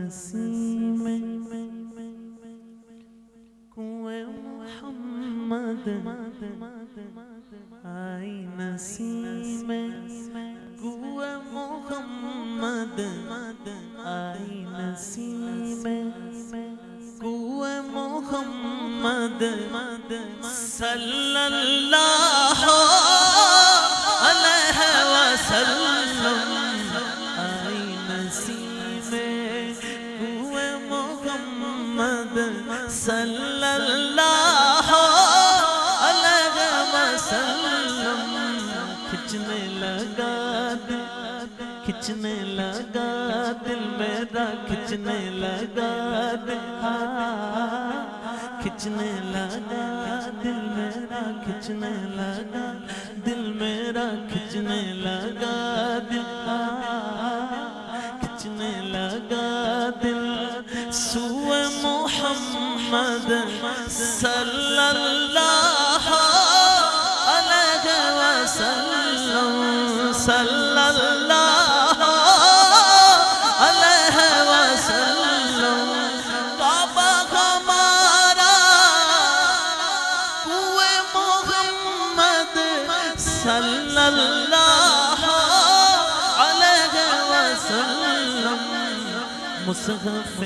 نسیم کوئے محمد آئی نسیم کوئے محمد آئی نسیم کوئے محمد صلی اللہ علیہ وسلم آئی نسیم کوئے محمد صلی اللہ علیہ وسلم کھچنے لگا دل میرا کھچنے لگا کھچنے لگا دل میرا کھچنے لگا دل میرا کھچنے لگا کھچنے لگا دل سوئے محمد صلی اللہ علیہ وسلم صلی اللہ علیہ وسلم کعبہ ہمارا کوئے محمد صلی اللہ علیہ وسلم مصحف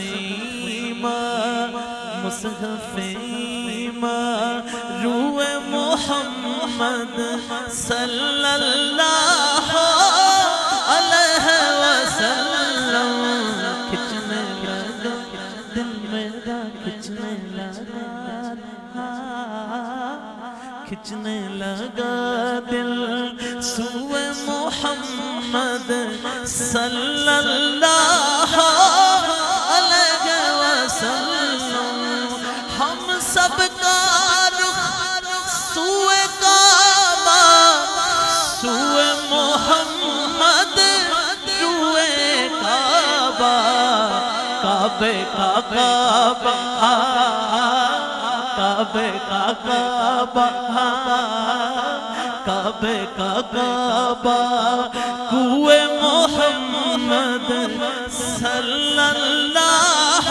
ایمان روح محمد صلی اللہ علیہ وسلم کھچنے لگا دل میرا کھچنے لگا کھچنے لگا دل سوئے محمد صلی اللہ علیہ وسلم ہم سب کا رخ سوئے کعبہ سوئے محمد روئے کعبہ کعبے کا کعبہ کعبے کا کعبہ کعبے کا کعبہ کوئے محمد صلی اللہ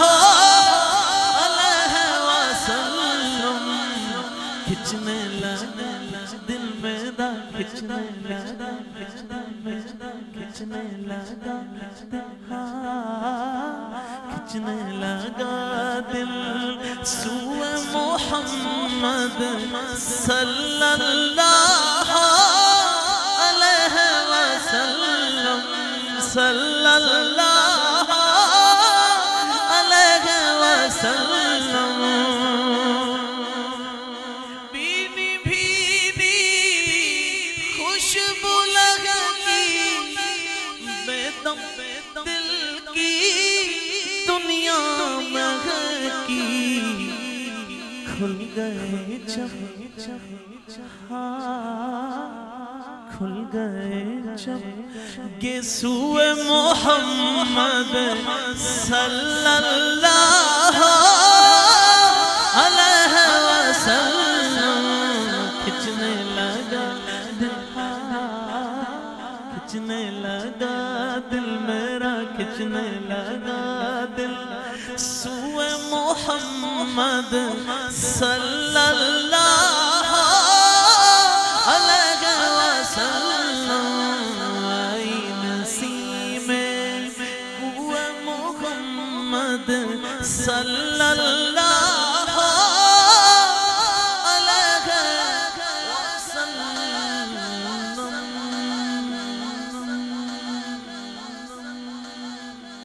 علیہ وسلم کھچنے لگا دل میرا کھچنے لگا کھچنے لگا کھچنے لگا دل سوئے محمد صلی اللہ علیہ وسلم صلی اللہ علیہ وسلم بینی بینی خوشبو لگی بے دم دل کی دنیا مہکی کھل گئے جب کھل گئے جب گیسوئے محمد صلی اللہ علیہ وسلم کھچنے لگا دل کھچنے لگا دل میرا کھچنے لگا دل سوئے محمد صلی اللہ علیہ وسلم آئی نسیم کوئے محمد صلی اللہ